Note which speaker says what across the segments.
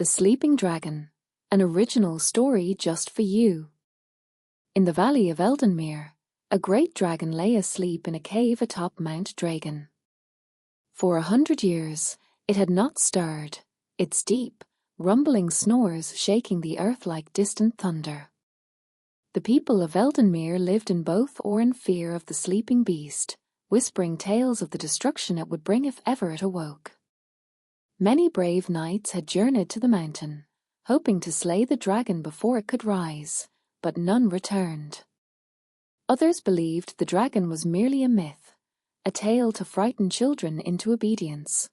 Speaker 1: The Sleeping Dragon, an original story just for you. In the valley of Eldenmere, a great dragon lay asleep in a cave atop Mount Dragon. For 100 years, it had not stirred, its deep, rumbling snores shaking the earth like distant thunder. The people of Eldenmere lived in both awe and fear of the sleeping beast, whispering tales of the destruction it would bring if ever it awoke. Many brave knights had journeyed to the mountain, hoping to slay the dragon before it could rise, but none returned. Others believed the dragon was merely a myth, a tale to frighten children into obedience.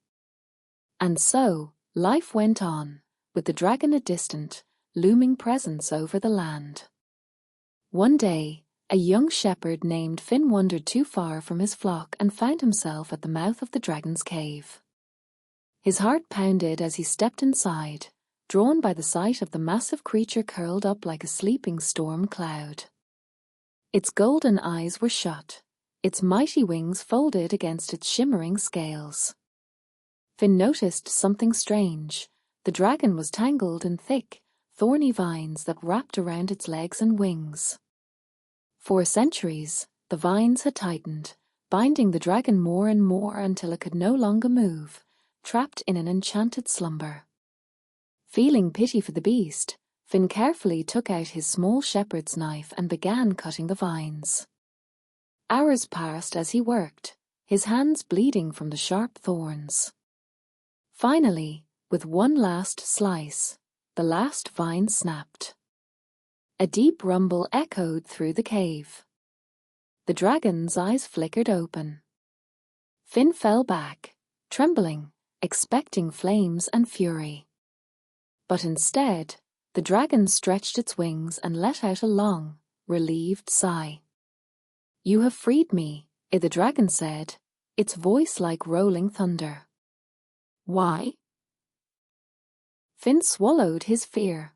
Speaker 1: And so, life went on, with the dragon a distant, looming presence over the land. One day, a young shepherd named Finn wandered too far from his flock and found himself at the mouth of the dragon's cave. His heart pounded as he stepped inside, drawn by the sight of the massive creature curled up like a sleeping storm cloud. Its golden eyes were shut, its mighty wings folded against its shimmering scales. Finn noticed something strange. The dragon was tangled in thick, thorny vines that wrapped around its legs and wings. For centuries, the vines had tightened, binding the dragon more and more until it could no longer move, trapped in an enchanted slumber. Feeling pity for the beast, Finn carefully took out his small shepherd's knife and began cutting the vines. Hours passed as he worked, his hands bleeding from the sharp thorns. Finally, with one last slice, the last vine snapped. A deep rumble echoed through the cave. The dragon's eyes flickered open. Finn fell back, trembling, expecting flames and fury. But instead, the dragon stretched its wings and let out a long, relieved sigh. "You have freed me," the dragon said, its voice like rolling thunder. "Why?" Finn swallowed his fear.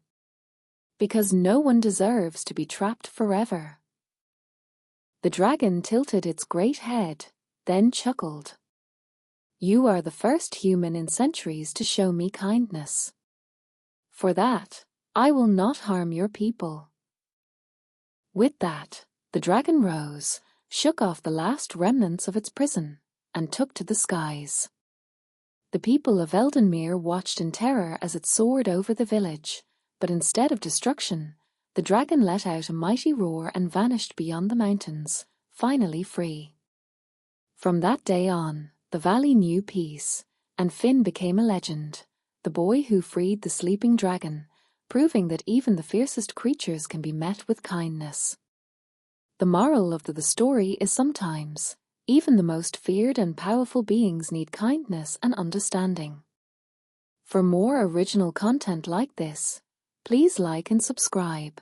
Speaker 1: "Because no one deserves to be trapped forever." The dragon tilted its great head, then chuckled. "You are the first human in centuries to show me kindness. For that, I will not harm your people." With that, the dragon rose, shook off the last remnants of its prison, and took to the skies. The people of Eldenmere watched in terror as it soared over the village, but instead of destruction, the dragon let out a mighty roar and vanished beyond the mountains, finally free. From that day on, the valley knew peace, and Finn became a legend, the boy who freed the sleeping dragon, proving that even the fiercest creatures can be met with kindness. The moral of the story is sometimes, even the most feared and powerful beings need kindness and understanding. For more original content like this, please like and subscribe.